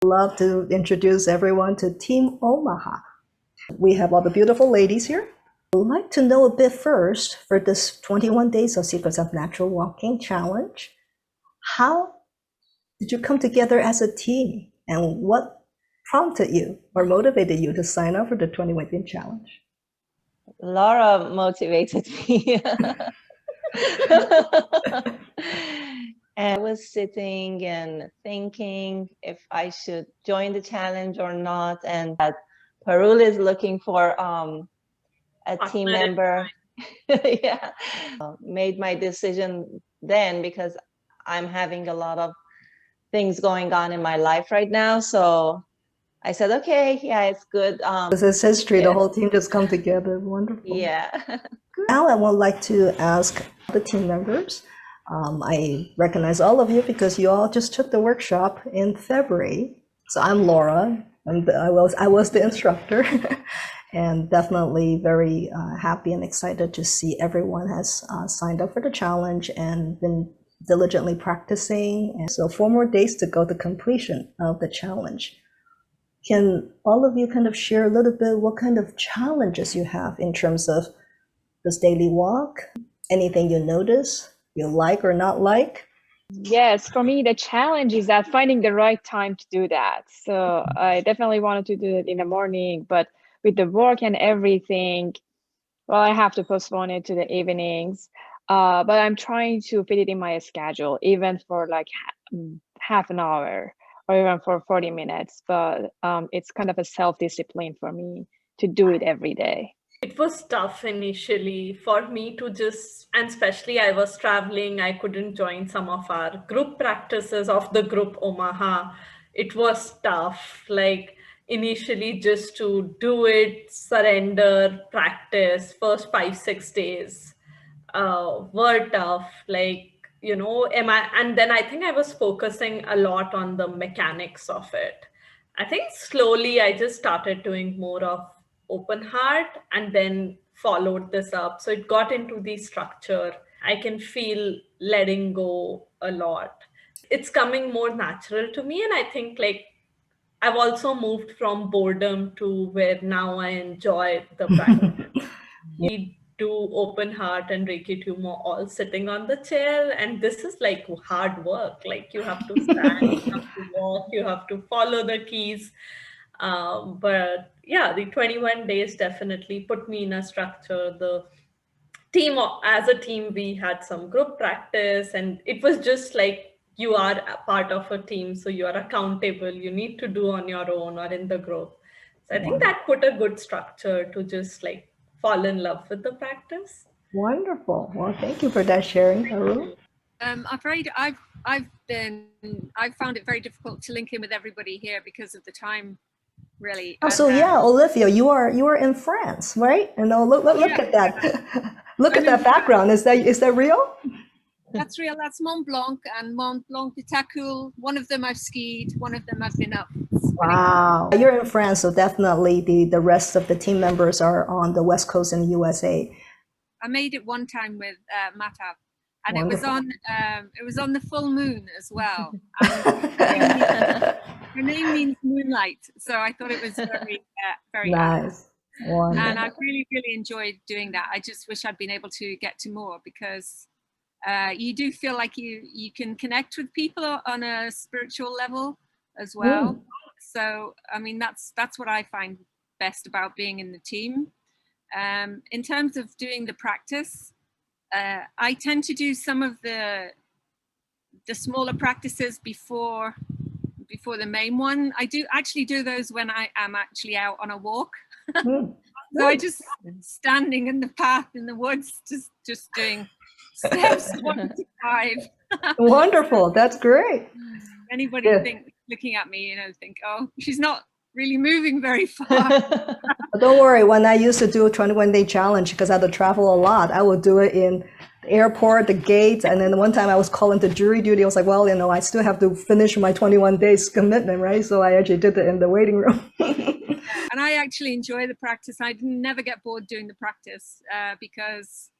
I'd love to introduce everyone to Team Omaha. We have all the beautiful ladies here. I'd like to know a bit first for this 21 Days of Secrets of Natural Walking Challenge. How did you come together as a team, and what prompted you or motivated you to sign up for the 21 Day Challenge? Laura motivated me. And I was sitting and thinking if I should join the challenge or not, and that Parul is looking for a team member. Yeah, made my decision then because I'm having a lot of things going on in my life right now. So I said, okay, yeah, it's good. This is history. The whole team just come together. Wonderful. Yeah. Now I would like to ask the team members. I recognize all of you because you all just took the workshop in February. So I'm Laura, and I was the instructor, and definitely very happy and excited to see everyone has signed up for the challenge and been diligently practicing. And so 4 more days to go to completion of the challenge. Can all of you kind of share a little bit what kind of challenges you have in terms of this daily walk? Anything you notice, you like or not like? Yes, for me, the challenge is that finding the right time to do that. So I definitely wanted to do it in the morning, but with the work and everything, well, I have to postpone it to the evenings. But I'm trying to fit it in my schedule, even for like half an hour or even for 40 minutes. But it's kind of a self-discipline for me to do it every day. It was tough initially for me to just, and especially I was traveling, I couldn't join some of our group practices of the group Omaha. It was tough, like initially just to do it, surrender, practice, first 5-6 days were tough. Like, and then I think I was focusing a lot on the mechanics of it. I think slowly I just started doing more of open heart and then followed this up. So it got into the structure. I can feel letting go a lot. It's coming more natural to me. And I think like I've also moved from boredom to where now I enjoy the practice. We do open heart and Reiki Tumo all sitting on the chair. And this is like hard work. Like you have to stand, you have to walk, you have to follow the keys. But yeah, the 21 days definitely put me in a structure. The team, as a team, we had some group practice, and it was just like you are a part of a team, so you are accountable. You need to do on your own or in the group. So I think that put a good structure to just like fall in love with the practice. Wonderful. Well, thank you for that sharing, Haru. I'm afraid I've found it very difficult to link in with everybody here because of the time, really. Oh, so yeah, Olivia, you are in France, right? And look at that. Look at that background. Is that real? That's real. That's Mont Blanc and Mont Blanc de Tacul. One of them I've skied, one of them I've been up. Wow. You're in France, so definitely the rest of the team members are on the West Coast in the USA. I made it one time with Matav, and wonderful. It was on the full moon as well. Her name means moonlight, so I thought it was very nice. And I really, really enjoyed doing that. I just wish I'd been able to get to more because you do feel like you can connect with people on a spiritual level as well. So I mean that's what I find best about being in the team. In terms of doing the practice, I tend to do some of the smaller practices before the main one. I do actually do those when I am actually out on a walk. So I just standing in the path in the woods, just doing steps 1 to 5. Wonderful, that's great. Anybody looking at me, think, oh, she's not really moving very far. Don't worry, when I used to do a 21-day challenge, because I had to travel a lot, I would do it in the airport, the gates, and then one time I was called into jury duty. I was like, well, I still have to finish my 21 days commitment, right? So I actually did it in the waiting room. And I actually enjoy the practice. I never get bored doing the practice because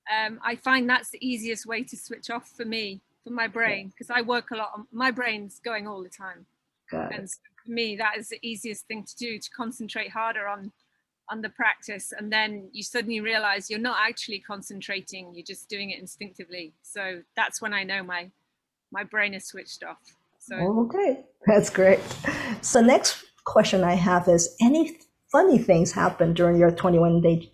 I find that's the easiest way to switch off for me, for my brain, because I work a lot. My brain's going all the time. Got it. And so for me, that is the easiest thing to do, to concentrate harder on the practice, and then you suddenly realize you're not actually concentrating, you're just doing it instinctively. So that's when I know my brain is switched off. So Okay, that's great. So next question I have is, any funny things happen during your 21-day,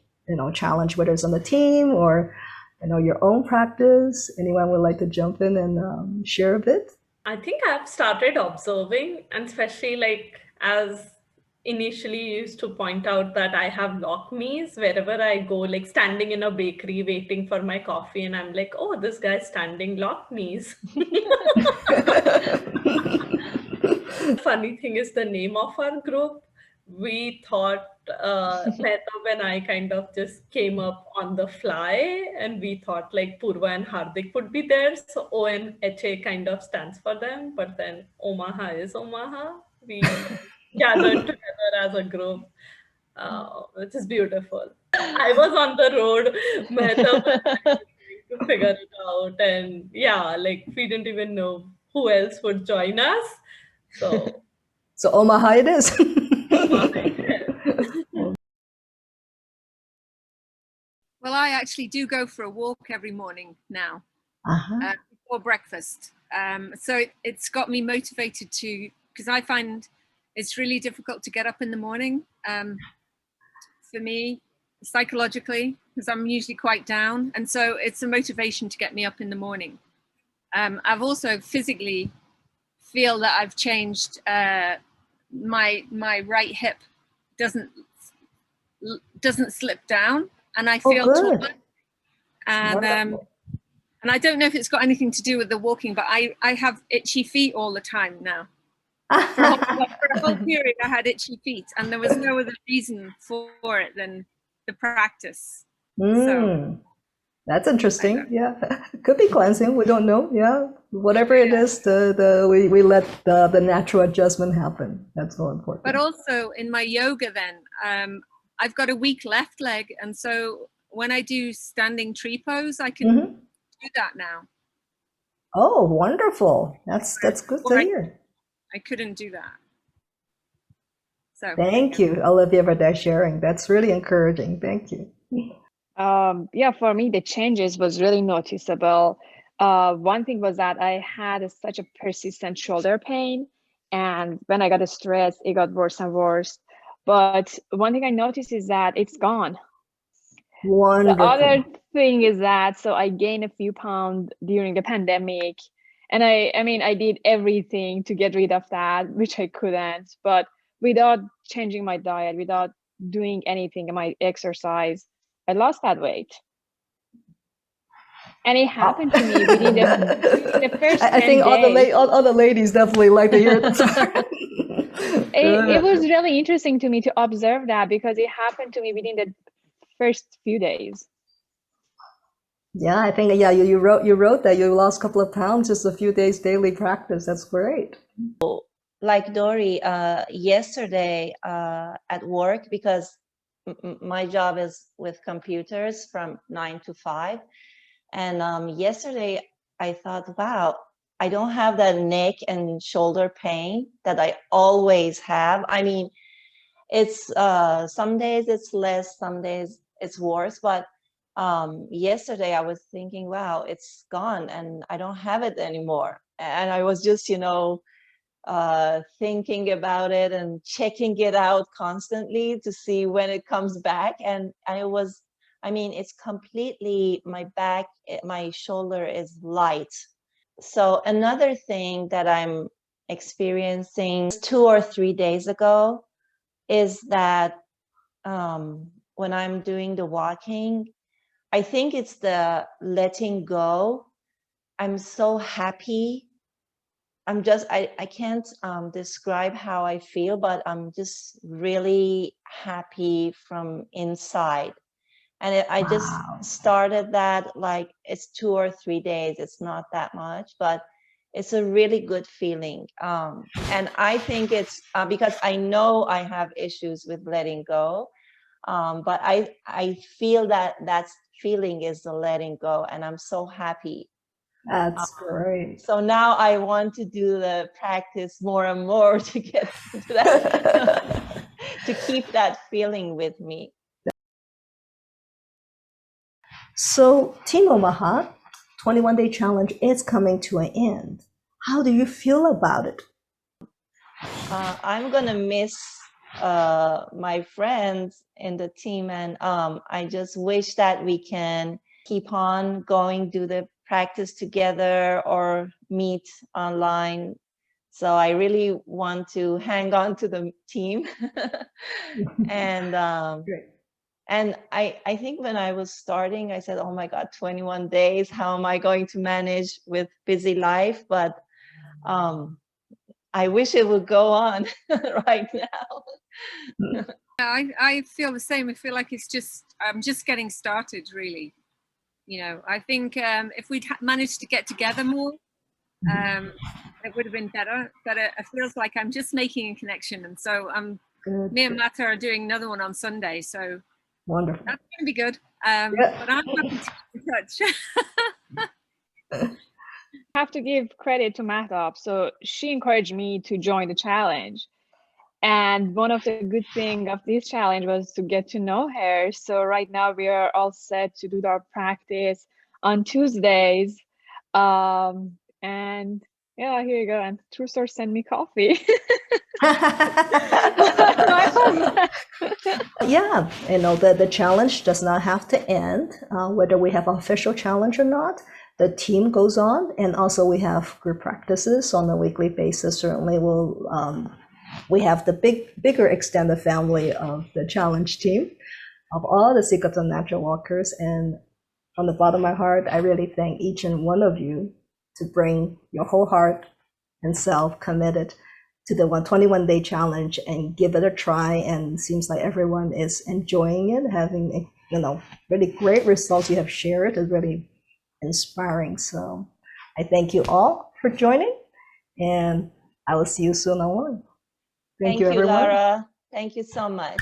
challenge, whether it's on the team or, your own practice? Anyone would like to jump in and share a bit? I think I've started observing, and especially like as initially you used to point out that I have lock me's wherever I go, like standing in a bakery waiting for my coffee, and I'm like, oh, this guy's standing lock me's. Funny thing is the name of our group. We thought Mehtab and I kind of just came up on the fly, and we thought like Purva and Hardik would be there. So ONHA kind of stands for them, but then Omaha is Omaha. We gathered together as a group, which is beautiful. I was on the road, Mehtab and I were trying to figure it out, and yeah, like we didn't even know who else would join us. So So Omaha it is. well, I actually do go for a walk every morning now, Uh-huh. before breakfast. So it's got me motivated to, because I find it's really difficult to get up in the morning, for me, psychologically, because I'm usually quite down. And so it's a motivation to get me up in the morning. I've also physically feel that I've changed, my right hip doesn't slip down, and I feel good. taller. And I don't know if it's got anything to do with the walking, but I have itchy feet all the time now. For a whole period, I had itchy feet, and there was no other reason for it than the practice. So that's interesting. Yeah, could be cleansing. We don't know. Yeah, whatever it is, we let the natural adjustment happen. That's so important. But also in my yoga, then I've got a weak left leg, and so when I do standing tree pose, I can do that now. Oh, wonderful! That's good to hear. I couldn't do that. So thank you, Olivia, for that sharing. That's really encouraging. Thank you. Yeah, for me, the changes was really noticeable. One thing was that I had such a persistent shoulder pain, and when I got stressed, it got worse and worse. But one thing I noticed is that it's gone. Wonderful. The other thing is that, so I gained a few pounds during the pandemic, and I did everything to get rid of that, which I couldn't, but without changing my diet, without doing anything in my exercise, I lost that weight. And it happened to me within the first 10 I think days. all the ladies definitely like to hear this. It was really interesting to me to observe that, because it happened to me within the first few days. Yeah, I think you wrote that you lost a couple of pounds just a few days daily practice. That's great. Like Dory, yesterday at work, because my job is with computers from 9 to 5, and yesterday I thought, wow, I don't have that neck and shoulder pain that I always have. I mean, it's some days it's less, some days it's worse, but yesterday I was thinking, wow, it's gone and I don't have it anymore. And I was just, thinking about it and checking it out constantly to see when it comes back. And it's completely, my back, my shoulder is light. So another thing that I'm experiencing 2 or 3 days ago is that when I'm doing the walking, I think it's the letting go. I'm so happy. I can't describe how I feel, but I'm just really happy from inside. And I just started that, like, it's 2 or 3 days. It's not that much, but it's a really good feeling. And I think it's because I know I have issues with letting go. But I feel that feeling is the letting go, and I'm so happy That's great. So now I want to do the practice more and more to get to that, to keep that feeling with me. So Team Omaha 21-day challenge is coming to an end. How do you feel about it? I'm gonna miss my friends in the team, and I just wish that we can keep on going, do the practice together or meet online. So I really want to hang on to the team. And Great. and I think when I was starting, I said, oh my God, 21 days, how am I going to manage with busy life? But I wish it would go on right now. I feel the same. I feel like I'm just getting started, really. You know, I think if we'd managed to get together more, it would have been better. But it feels like I'm just making a connection, and so Good. me and Mata are doing another one on Sunday, so Wonderful. that's going to be good. Yeah. But I'm happy to keep in touch. Have to give credit to Mahtab. So she encouraged me to join the challenge. And one of the good things of this challenge was to get to know her. So right now we are all set to do our practice on Tuesdays. And yeah, here you go. And True Source sent me coffee. Yeah, the challenge does not have to end, whether we have an official challenge or not. The team goes on, and also we have group practices on a weekly basis. Certainly, we have the bigger extended family of the challenge team, of all the Secrets of Natural Walkers. And from the bottom of my heart, I really thank each and one of you to bring your whole heart and self committed to the 21-day challenge and give it a try. And it seems like everyone is enjoying it, having really great results you have shared. Is really inspiring. So I thank you all for joining, and I will see you soon online. Thank you, everyone. Lara. Thank you so much.